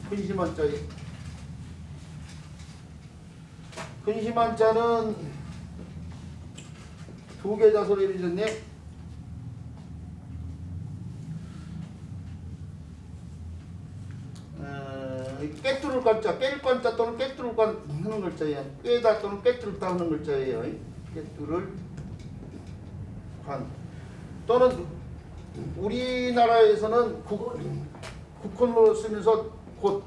근심한자에 근심한자는 두 개 자소리를 줬네. 깨뚫을 관자, 깰 관자 또는 깨뚫을 관 하는 글자예요. 꿰다 또는 깨뚫다 하는 글자예요. 깨뚫을 관 또는 우리나라에서는 국헌으로 쓰면서 곧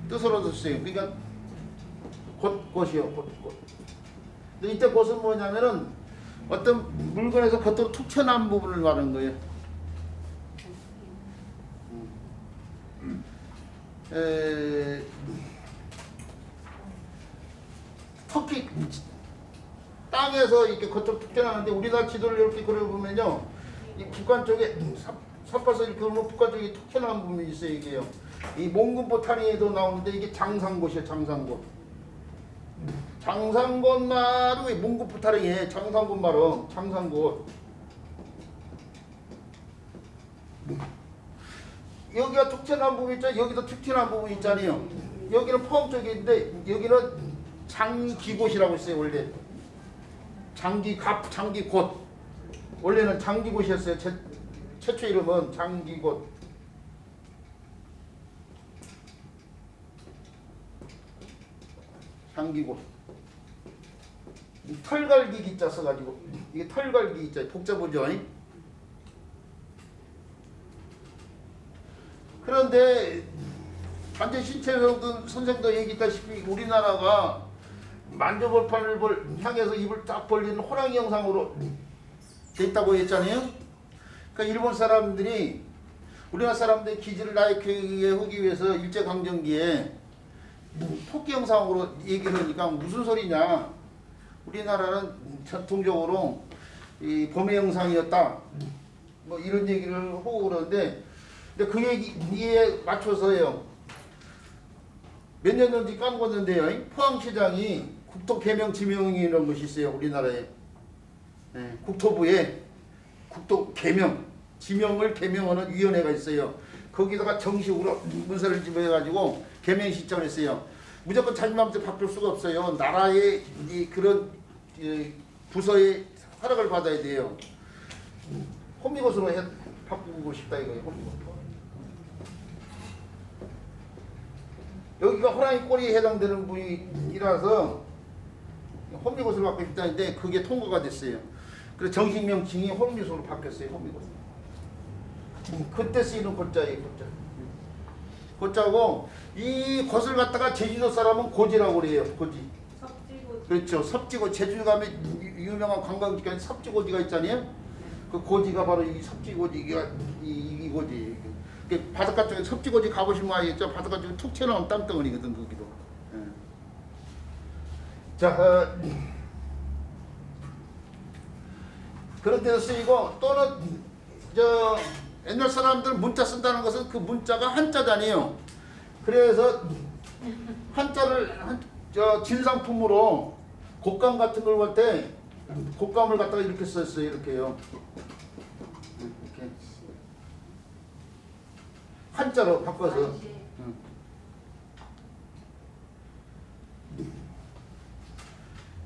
뜻으로도 쓰여요. 그러니까 곧이요. 곧. 근데 이때 곧은 뭐냐면은 어떤 물건에서 겉으로 툭 튀어나온 부분을 말하는 거예요. 터키 땅에서 이렇게 겉으로 툭 튀어나오는데 우리나라 지도를 이렇게 그려보면요, 이 북한 쪽에 삽봐서 이렇게 보면 북한 쪽에 툭 튀어나온 부분이 있어요. 이게요. 이 몽군포 탄위에도 나오는데 이게 장상곶이에요. 장상곶. 장상곶 말은 몽군포 탄위에 장상곶 말은 장상곶. 여기가 툭 튀어나온 부분 있잖아요. 여기도 툭 튀어나온 부분 있잖아요. 여기는 포항 쪽인데 여기는 장기곶이라고 있어요. 원래 장기곶. 원래는 장기곶이었어요. 최초 이름은 장기곶. 장기곶. 털갈기 기자 써가지고 이게 털갈기 기자 복잡하죠. 그런데 반전 신채평등 선생도 얘기했다시피 우리나라가 만주벌판을 향해서 입을 딱 벌리는 호랑이 형상으로 됐다고 했잖아요. 그러니까 일본 사람들이 우리나라 사람들의 기지를 나이키게 하기 위해서 일제강점기에 토끼 형상으로 얘기를 하니까 무슨 소리냐, 우리나라는 전통적으로 이 범의 형상이었다 뭐 이런 얘기를 하고 그러는데, 근데 그 얘기에 맞춰서요 몇 년 전인지 까먹었는데요, 포항시장이 국토 개명 지명이라는 것이 있어요. 우리나라에 국토부에 국토 개명 지명을 개명하는 위원회가 있어요. 거기다가 정식으로 문서를 집어가지고 개명 신청을 했어요. 무조건 자기 마음대로 바꿀 수가 없어요. 나라의 그런 부서의 허락을 받아야 돼요. 홈미곶으로 바꾸고 싶다 이거예요. 홈미곶. 여기가 호랑이 꼬리에 해당되는 부위라서 홈미곶으로 바꾸고 싶다는데 그게 통과가 됐어요. 그래서 정식 명칭이 홈미곶으로 바뀌었어요. 홈미곶. 그때 쓰이는 고자예요. 고자고 이 곶을 갖다가 제주도 사람은 고지라고 그래요. 고지. 섭지고지. 그렇죠. 섭지고 제주 가면 유명한 관광지가 섭지고지가 있잖아요. 그 고지가 바로 이 섭지고지가 이 고지. 바닷가 쪽에 섭지고지 가보시면 알겠죠. 바닷가 쪽에 툭 튀어나온 땅덩어리거든 거기도. 자, 그런 데서 쓰이고 또는 옛날 사람들 문자 쓴다는 것은 그 문자가 한자잖아요. 그래서 한자를 진상품으로 곶감 같은 걸 볼 때 곶감을 갖다가 이렇게 썼어요. 이렇게요. 이렇게 한자로 바꿔서.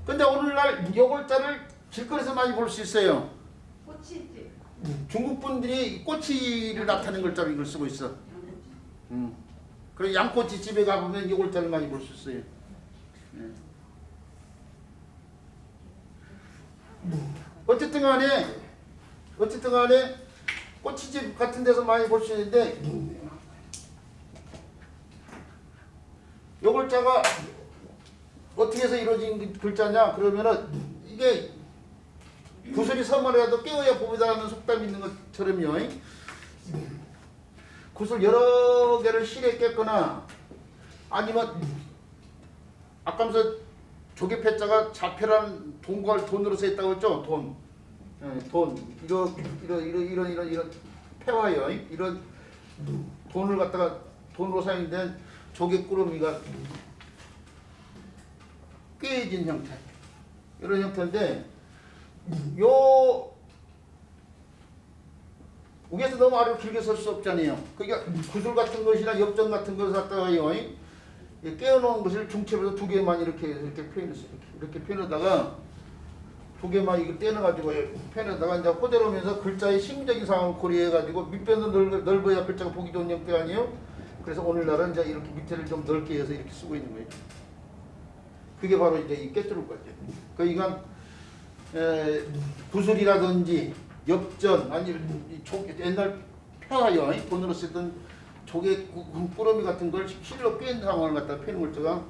근데 오늘날 요 글자를 길거리에서 많이 볼 수 있어요. 꼬치집. 중국 분들이 꼬치를 나타내는 글자로 이걸 쓰고 있어. 그리고 양꼬치 집에 가보면 이 글자를 많이 볼 수 있어요. 어쨌든 간에 꼬치집 같은 데서 많이 볼 수 있는데 이 글자가 어떻게 해서 이루어진 글자냐 그러면은 이게 구슬이 서머라도 깨어야 보이다라는 속담이 있는 것처럼요. 구슬 여러 개를 실에 깼거나 아니면 아까면서 조개패자가 자폐란 돈으로 써 있다고 했죠. 돈. 이런 폐화요. 이런 돈을 갖다가 돈으로 사용된 조개꾸러미가 꿰진 형태. 이런 형태인데 요 위에서 너무 아래로 길게 설 수 없잖아요. 그러니까 구슬 같은 것이나 엽전 같은 것을 갖다가요, 깨어놓은 것을 중첩에서 두 개만 이렇게 표현했어요. 이렇게 표현하다가 두 개만 이거 떼어가지고 표현하다가 이제 호대로면서 글자의 심적인 상황을 고려해가지고 밑변도 넓어야 글자가 보기 좋은 형태가 아니에요. 그래서 오늘날은 이제 이렇게 밑에를 좀 넓게 해서 이렇게 쓰고 있는 거예요. 그게 바로 이제 이 꿰뚫을 거죠. 그러니까 구슬이라든지 엽전 아니 옛날 펴요 돈으로 쓰던 조개 꾸러미 같은 걸 실로 꿰는 상황을 갖다 펴는 글자가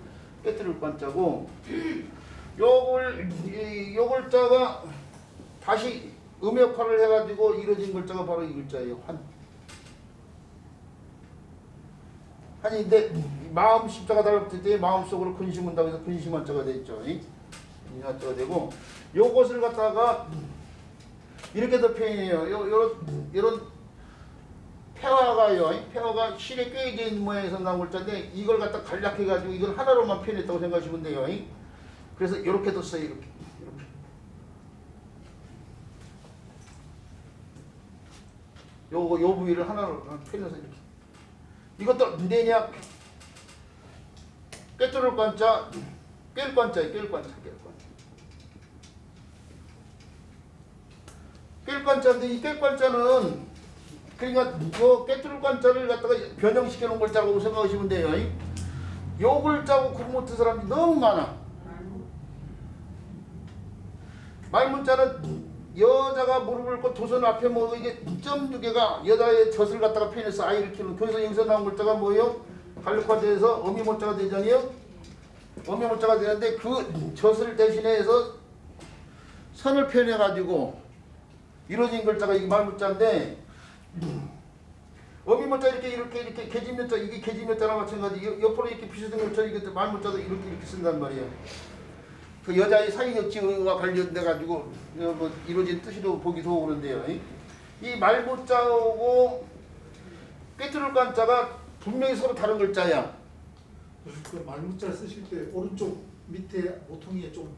꿰뚫을 관자고 요 글자가 다시 음역화를 해가지고 이루어진 글자가 바로 이 글자예요. 한인데 마음 십자가 달라붙을 때 마음속으로 근심한다고 해서 근심한자가 되죠. 인한자가 되고 요것을 갖다가 이렇게도 표현해요. 요런 폐화가요. 폐화가 실에 꿰어져 있는 모양에서 나온 글자인데 이걸 갖다 간략해가지고 이걸 하나로만 표현했다고 생각하시면 돼요. 그래서 이렇게도 써요. 이렇게. 요 부위를 하나로 표현해서 이렇게. 이것도 내냐 꿰뚫을 관자, 꿰을 관자예요. 꿰을 관자, 꿰을 관자. 꿰을 관자인데 이 꿰을 관자는 그러니까 요 꿰뚫을 관자를 갖다가 변형시켜 놓은 글자라고 생각하시면 돼요. 요 글자하고 구분 못한 사람이 너무 많아. 말문자는 여자가 무릎을 꿇고 두 손 앞에 뭐 이게 점 두 개가 여자의 젖을 갖다가 표현해서 아이를 키우는 그래서 여기서 나온 글자가 뭐예요? 갈력화돼서 어미모자가 되잖아요. 어미모자가 되는데 그 젖을 대신해서 선을 표현해가지고 이루어진 글자가 이 말문자인데 어미모자 이렇게 계집묘자 이게 계집묘자랑 마찬가지 옆으로 이렇게 비슷한 글자 이게 말문자도 이렇게 쓴단 말이에요. 그 여자의 사이역지와 관련돼 가지고 뭐 이루어진 뜻으로 보기도 하고 그런데요. 이 말모자하고 꿰뚫을 관자가 분명히 서로 다른 글자야. 그 말문자 쓰실 때 오른쪽 밑에 모퉁이에 좀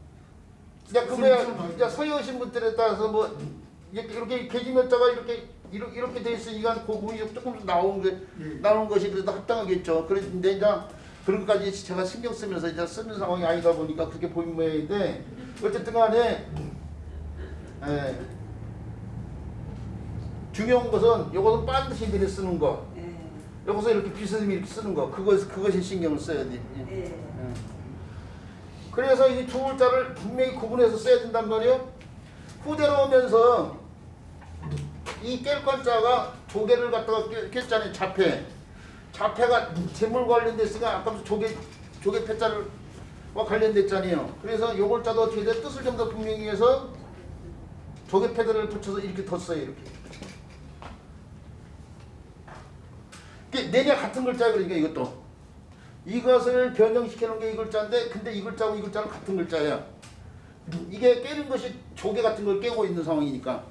그러니까 그거야 이제 서여신 분들에 따라서 뭐 이렇게 계집묘자가 이렇게 돼 있으니까 그 부분이 조금 나오는 것이 그래도 합당하겠죠. 그런데 이제 그런 것까지 제가 신경 쓰면서 이제 쓰는 상황이 아니다 보니까 그렇게 보이는 모양인데 어쨌든 간에 중요한 것은 요것은 반드시 미리 쓰는 거 요것은 이렇게 비스듬히 이렇게 쓰는 거 그것이 신경을 써야 돼. 그래서 이 두 글자를 분명히 구분해서 써야 된단 말이에요. 후대로 오면서 이 깰 관자가 조개를 갖다가 깼잖아요. 자폐가 재물 관련됐으니까 아까 조개 패자와 관련됐잖아요. 그래서 요 글자도 어떻게 돼? 뜻을 좀 더 분명히 해서 조개 패자를 붙여서 이렇게 뒀어요. 이렇게. 이게 내냐 같은 글자야. 그러니까 이것도. 이것을 변형시켜 놓은 게 이 글자인데 근데 이 글자하고 이 글자는 같은 글자야. 이게 깨는 것이 조개 같은 걸 깨고 있는 상황이니까.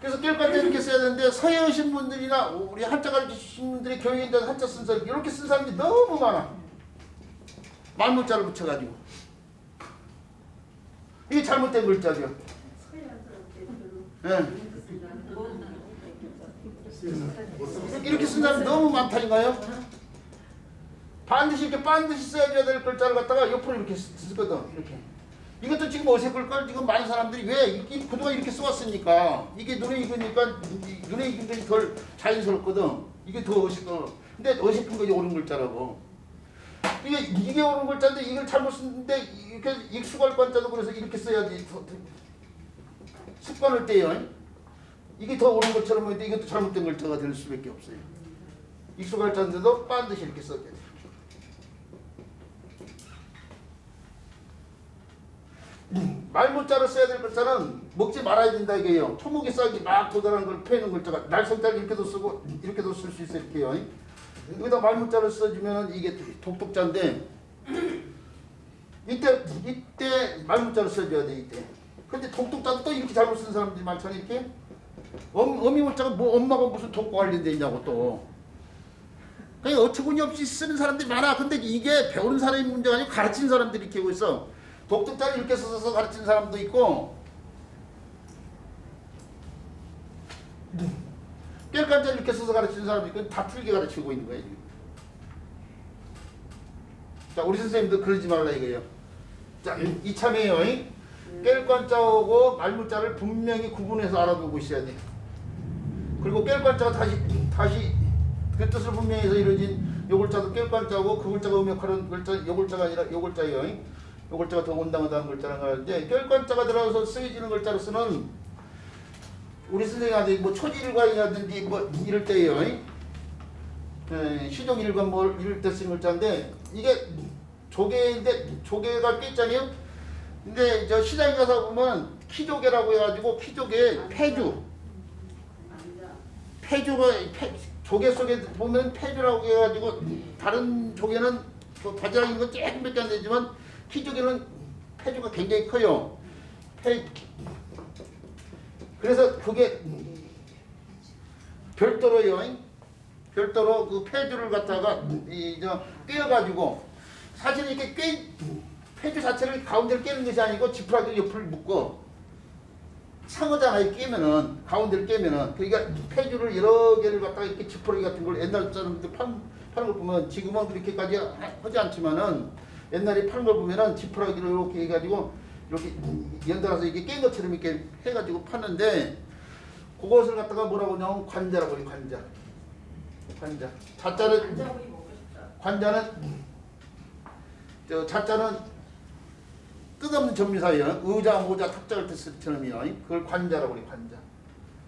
그래서 깰 관자 이렇게 써야 되는데 서예하신 분들이나 우리 한자 가르치신 분들이 교육인데 한자 쓴 사람 이렇게 쓴 사람들이 너무 많아. 말문자를 붙여가지고 이게 잘못된 글자죠. 이렇게 쓴 사람이 너무 많다니까요. 반드시 써야 될 글자를 갖다가 옆으로 이렇게 쓰거든. 이렇게. 이것도 지금 어색할 걸 지금 많은 사람들이 왜 그동안 이렇게 써왔으니까 이게 눈에 익으니까 눈에 익은 것이 덜 자연스럽거든. 이게 더 어색해. 근데 어색한 것이 옳은 글자라고. 이게 옳은 글자인데 이걸 잘못 쓰는데 이렇게 익숙할 관자도 그래서 이렇게 써야지 습관을 떼요. 이게 더 옳은 것처럼 보이는데 이것도 잘못된 글자가 될 수밖에 없어요. 익숙할 자인데도 반드시 이렇게 써야 돼요. 말문자로 써야 될 글자는 먹지 말아야 된다 이게요. 초목에 싹이 막 도달하는 걸 패는 글자가 날성자를 이렇게도 쓰고 이렇게도 쓸 수 있어요. 이렇게요. 여기다 말문자를 써주면 이게 독독자인데 이때 말문자를 써줘야 돼 이때. 근데 독독자도 또 이렇게 잘못 쓰는 사람들이 많잖아요. 이렇게 어미문자가 뭐 엄마가 무슨 독과 관련돼 있냐고 또. 그냥 어처구니 없이 쓰는 사람들이 많아. 근데 이게 배우는 사람이 문제가 아니고 가르치는 사람들이 이렇게 하고 있어. 독특자를 이렇게 써서 가르치는 사람도 있고 깰관자 이렇게 써서 가르치는 사람이 있고 다 틀리게 가르치고 있는 거예요. 지금. 자, 우리 선생님도 그러지 말라 이거예요. 자, 이참에요. 깰관자하고 말문자를 분명히 구분해서 알아두고 있어야 돼. 그리고 깰관자가 다시 그 뜻을 분명히 해서 이루어진 요글자도 깰관자고 그 글자가 음역하는 글자 요글자가 아니라 요글자예요. 요글자가 더 온당하다는 글자라는 거는데 깰관자가 들어가서 쓰여지는 글자로서는 우리 선생님한테 뭐 초지일관이라든지 뭐 이럴 때예요. 시종일관 뭐 이럴 때 쓰는 글자인데 이게 조개인데 조개가 꿰잖아요. 근데 저 시장에 가서 보면 키조개라고 해가지고 키조개 폐주가 조개 속에 보면 폐주라고 해가지고 다른 조개는 그 바지락인 건 조금밖에 안 되지만 키조개는 폐주가 굉장히 커요. 그래서 그게 별도로요. 별도로 그 폐주를 갖다가 꿰어가지고 사실 이렇게 폐주 자체를 가운데를 깨는 것이 아니고 지푸라기 옆을 묶어 상어잖아요. 깨면은 가운데를 깨면은 그러니까 폐주를 여러 개를 갖다가 이렇게 지푸라기 같은 걸 옛날 사람들 파는 걸 보면 지금은 그렇게까지 하지 않지만은 옛날에 파는 걸 보면은 지푸라기를 이렇게 해가지고 이렇게 연달아서 이렇게 깬 것처럼 이렇게 해가지고 파는데 그것을 갖다가 뭐라고 하냐면 관자라고 해요. 관자. 관자는 저 자자는 뜻없는 전미사예요. 의자, 모자, 탁자를 뜻처럼이요. 그걸 관자라고 그래요.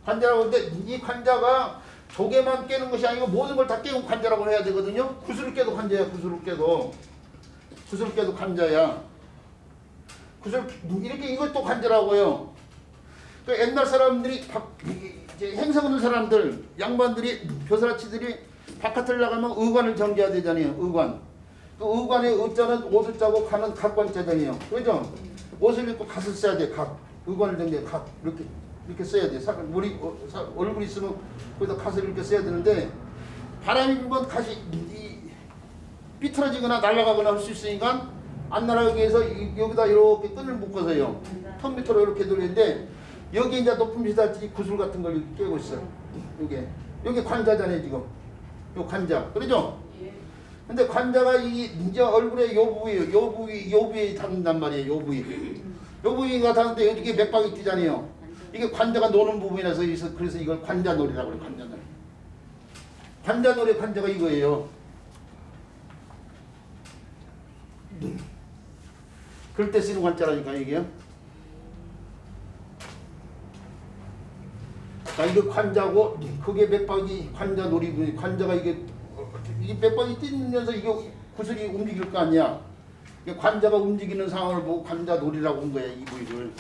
관자라고 하는데 이 관자가 조개만 깨는 것이 아니고 모든 걸 다 깨고 관자라고 해야 되거든요. 구슬을 깨도 관자야. 구슬을 깨도 관자야. 구슬 이렇게 이것도 관자라고 해요. 그 옛날 사람들이 이제 행성 없는 사람들, 양반들이 벼슬아치들이 바깥을 나가면 의관을 정지해야 되잖아요. 의관. 그 의관의 의자는 옷을 짜고 가는 각관자잖아요. 그죠? 옷을 입고 갓을 써야 돼. 갓. 의관을 정지해. 갓. 이렇게 써야 돼. 우리 얼굴 있으면 거기다 갓을 이렇게 써야 되는데 바람이 불면 갓이 삐뚤어지거나 날아가거나 할 수 있으니까 안 날아가기 위해서 여기다 이렇게 끈을 묶어서요. 턱 밑으로 이렇게 돌리는데 여기 이제 높은 비슷하지 구슬 같은 걸 깨고 있어. 요게 관자잖아요 지금. 요 관자. 그러죠? 근데 관자가 이제 얼굴에 요 부위에 닿는단 말이에요. 요 부위가 닿는데 여기에 맥박이 뛰잖아요. 이게 관자가 노는 부분이라서 그래서 이걸 관자놀이라고 그래요. 관자놀이. 관자놀이 관자가 이거예요. 그럴 때 쓰는 관자라니까 이게요. 자, 이거 관자고 그게 맥박이 관자놀이 관자가 이게 맥박이 뛰면서 이게 구슬이 움직일 거 아니야. 이게 관자가 움직이는 상황을 보고 관자놀이라고 한 거야 이 부위를.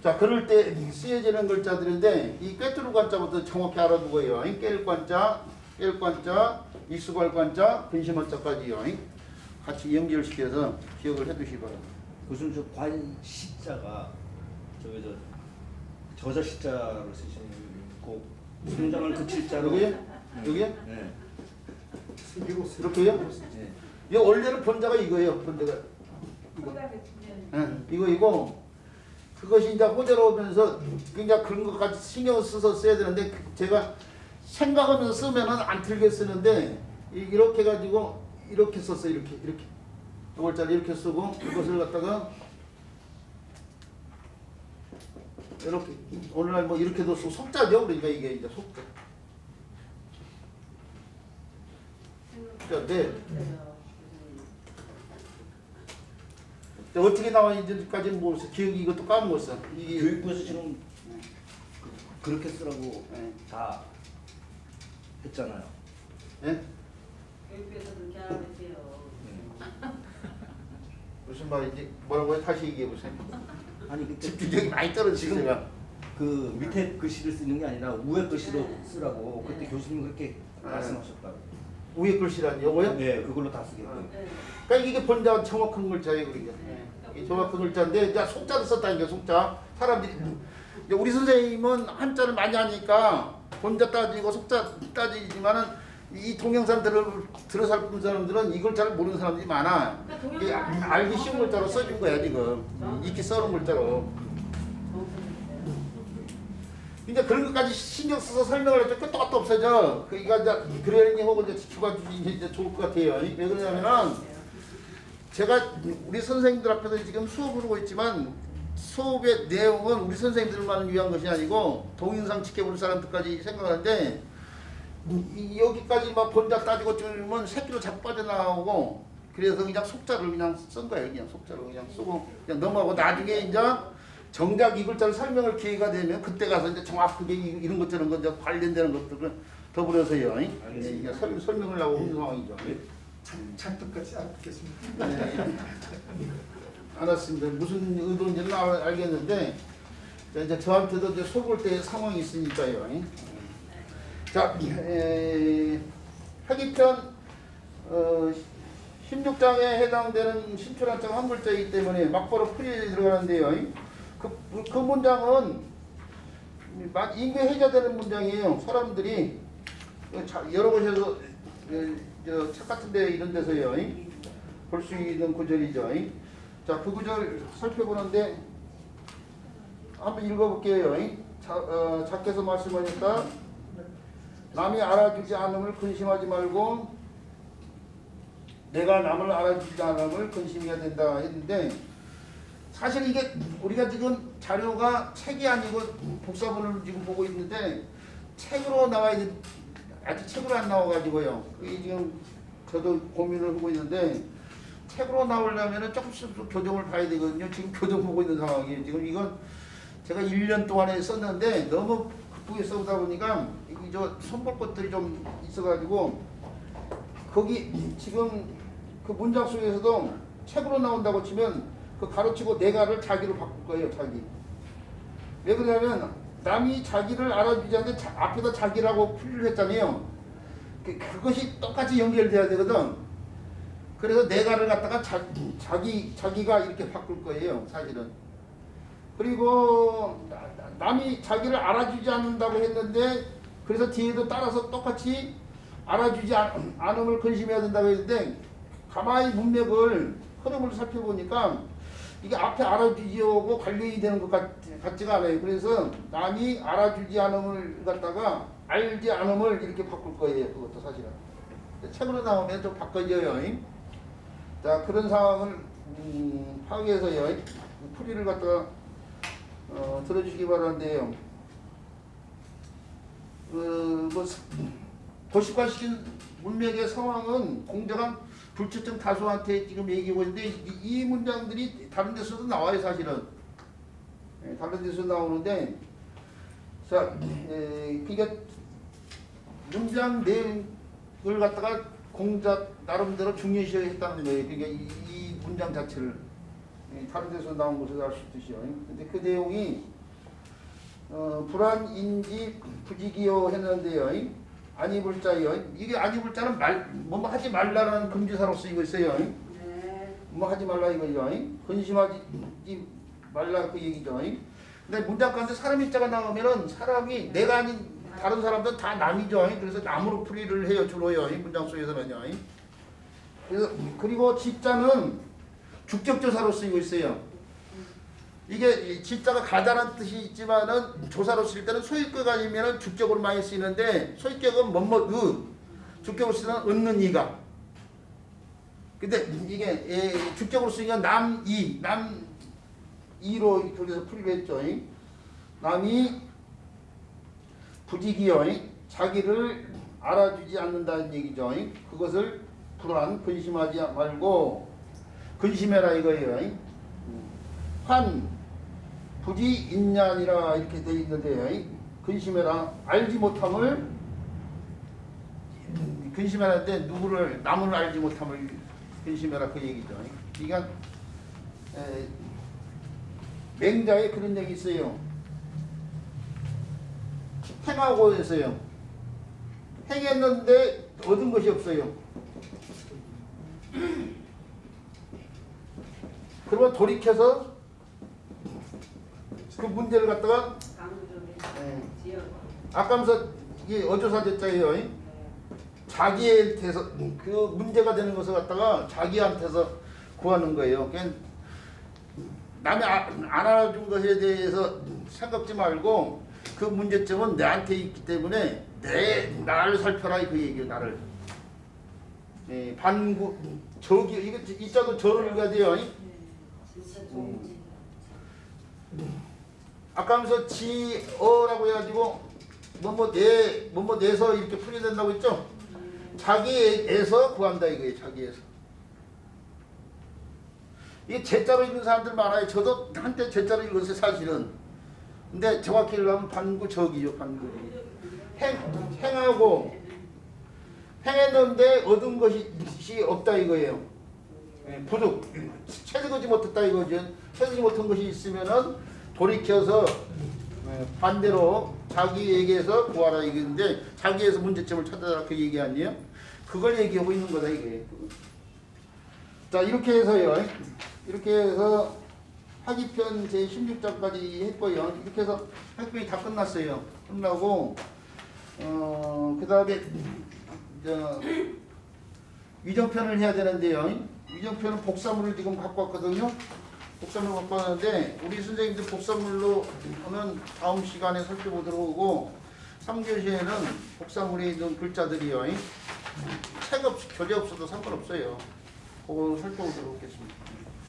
자, 그럴 때 쓰여지는 글자들인데 이 꿰뚫을 관자부터 정확히 알아두고요. 깰 관자, 익숙할 관자, 근심할 자까지요. 같이 연결시켜서 기억을 해두시기 바랍니다. 무슨 저 관시자가 저기 저자 시자로 쓰시는 거 성장을 그칠 자로 여기요? 네. 이렇게요? 네. 이 원래는 본자가 이거예요. 본자가 이거 그것이 이제 호재로 오면서 그냥 그런 것까지 신경을 써서 써야 되는데 제가 생각하면서 쓰면은 안 틀게 쓰는데 이렇게 가지고 이렇게 썼어요. 이렇게 요걸자를 이렇게 쓰고 이것을 갖다가 이렇게 오늘날 뭐 이렇게도 속자죠. 그러니까 이게 이제 속자. 네. 어떻게 나와있는지까지는 모르겠어. 기억이 이것도 까먹었어. 이게 교육부에서 지금 그렇게 쓰라고 다 했잖아요. 예? 교육부에서 그렇게 하라고 했대요. 무슨 말인지 뭐라고요? 다시 얘기해 보세요. 아니 그때 집중력이 많이 떨어지죠. 제가. 그 밑에 글씨를 쓰는 게 아니라 위에 글씨로 쓰라고 그때 교수님 그렇게 말씀하셨다고. 위에 글씨란 요거요? 네, 그걸로 다 쓰겠다고. 네. 그러니까 이게 본자 정확한 글자예요. 그러니까. 이 정확한 글자인데 이제 속자를 썼다니까 속자. 사람들이 이제 우리 선생님은 한자를 많이 하니까 본자 따지고 속자 따지지만은 이 동영상 들어서 본 사람들은 이 글자를 모르는 사람들이 많아. 이게 알기 쉬운 글자로 써준 거야 지금. 익히 써놓은 글자로. 이제 그런 것까지 신경 써서 설명을 해도 끝도 끝도 없어져. 그러니까 이제 그래닝하고 이제 지켜봐 주시면 이제 좋을 것 같아요. 왜 그러냐면은 제가 우리 선생님들 앞에서 지금 수업을 하고 있지만 수업의 내용은 우리 선생님들만 위한 것이 아니고 동영상 지켜볼 사람들까지 생각하는데 여기까지 막 본자 따지고 쫄면 새끼로 자꾸 빠져나오고 그래서 그냥 속자를 그냥 쓴 거예요. 그냥 속자로 그냥 쓰고 그냥 넘어가고 나중에 이제 정작 이 글자를 설명할 기회가 되면 그때 가서 이제 정확하게 이런 것 저런 것 이제 관련되는 것들을 더불어서요. 이게 설명을 하고 있는 상황이죠. 찰떡같이 알겠습니다. 네. 알았습니다. 무슨 의도인지는 알겠는데 이제 저한테도 이제 속을 때 상황이 있으니까요. 자, 회기편 16장에 해당되는 신출한자가 한 글자이기 때문에 막바로 풀이 들어가는데요. 그 문장은 인계 해제되는 문장이에요. 사람들이 여러 곳에서 책 같은 데 이런 데서요 볼 수 있는 구절이죠. 자, 그 구절 살펴보는데 한번 읽어볼게요. 작게서 말씀하니까 남이 알아주지 않음을 근심하지 말고 내가 남을 알아주지 않음을 근심해야 된다 했는데 사실 이게 우리가 지금 자료가 책이 아니고 복사본을 지금 보고 있는데 책으로 나와야 돼. 아직 책으로 안 나와가지고요. 그게 지금 저도 고민을 하고 있는데 책으로 나오려면 조금씩 교정을 봐야 되거든요. 지금 교정 보고 있는 상황이에요. 지금 이건 제가 1년 동안에 썼는데 너무 급하게 써다 보니까 이 저 손볼 것들이 좀 있어가지고 거기 지금 그 문장 속에서도 책으로 나온다고 치면 그 가로치고 내가를 자기로 바꿀 거예요. 자기. 왜 그러냐면 남이 자기를 알아주지 않는데 앞에다 자기라고 풀이를 했잖아요. 그것이 똑같이 연결돼야 되거든. 그래서 내가를 갖다가 자기가 이렇게 바꿀 거예요. 사실은. 그리고 남이 자기를 알아주지 않는다고 했는데 그래서 뒤에도 따라서 똑같이 알아주지 않음을 근심해야 된다고 했는데 가만히 문맥을 흐름을 살펴보니까 이게 앞에 알아주지 오고 관련이 되는 것 같지가 않아요. 그래서 남이 알아주지 않음을 갖다가 알지 않음을 이렇게 바꿀 거예요. 그것도 사실은. 책으로 나오면 좀 바꿔져요. 자, 그런 상황을 파악해서요. 풀이를 갖다가 들어주시기 바라는데요. 고식화시킨 문맥의 상황은 공정한 불특정 다수한테 지금 얘기하고 있는데 이 문장들이 다른 데서도 나와요. 사실은. 다른 데서 나오는데 자, 그러니까 문장 내용을 갖다가 공자 나름대로 중요시 했다는 거예요. 그러니까 이 문장 자체를 다른 데서 나온 것을 알 수 있듯이요. 근데 그 내용이 불안인지 부지기요 했는데요. 아니불 자요. 이게 아니불 자는 뭐 하지 말라라는 금지사로 쓰이고 있어요. 네. 뭐 하지 말라 이거죠. 근심하지 말라 그 얘기죠. 근데 문장 가운데 사람 입자가 나오면은 사람이 내가 아닌 다른 사람들은 다 남이죠. 그래서 남으로 풀이를 해요. 주로요. 이 문장 속에서는요. 그래서 그리고 집자는 죽적조사로 쓰이고 있어요. 이게 집자가 가다라는 뜻이 있지만은 조사로 쓸 때는 소유격 아니면은 주격으로 많이 쓰이는데 소유격은 주격으로 쓰는 얻는 이가. 근데 이게 주격으로 쓰이니까 남이로 저기서 풀이를 했죠. 남이 부지기요. 자기를 알아주지 않는다는 얘기죠. 그것을 불안 근심하지 말고 근심해라 이거예요. 부지 인냐니라 이렇게 되어 있는데 근심해라 알지 못함을 근심하는데 누구를 남을 알지 못함을 근심해라 그 얘기죠. 그러니까 맹자에 그런 얘기 있어요. 행하고 했어요. 행했는데 얻은 것이 없어요. 그러면 돌이켜서 그 문제를 갖다가 아까면서 이게 어조사제자예요. 자기한테서 그 문제가 되는 것을 갖다가 자기한테서 구하는 거예요. 그러니까 남이 안 알아준 것에 대해서 생각지 말고 그 문제점은 내한테 있기 때문에 나를 살펴라 그 얘기예요. 나를. 예, 반구 저기 이거 이자도 저를 읽어야 돼요. 아까 하면서 지어라고 해가지고 뭐뭐 내서 이렇게 풀게 된다고 했죠. 자기에서 구한다 이거예요. 자기에서. 이게 제자로 읽는 사람들 많아요. 저도 한때 제자로 읽었어요 사실은. 근데 정확히 읽으면 반구적이요. 반구. 행하고 행했는데 얻은 것이 없다 이거예요. 부득 채득하지 못했다 이거죠. 채득지 못한 것이 있으면은 돌이켜서 반대로 자기에게서 구하라 이건데 자기에서 문제점을 찾아라 그 얘기 아니에요? 그걸 얘기하고 있는 거다 이거예요. 자 이렇게 해서요. 이렇게 해서 학위편 제 16장까지 했고요. 이렇게 해서 학위편이 다 끝났어요. 끝나고 그 다음에 위정편을 해야 되는데요. 위정편은 복사물을 지금 갖고 왔거든요. 복사물 갖고 왔는데 우리 선생님들 복사물로 하면 다음 시간에 살펴보도록 하고 3교시에는 복사물에 있는 글자들이요. 책 없이 교재 없어도 상관없어요. 그거 살펴보도록 하겠습니다.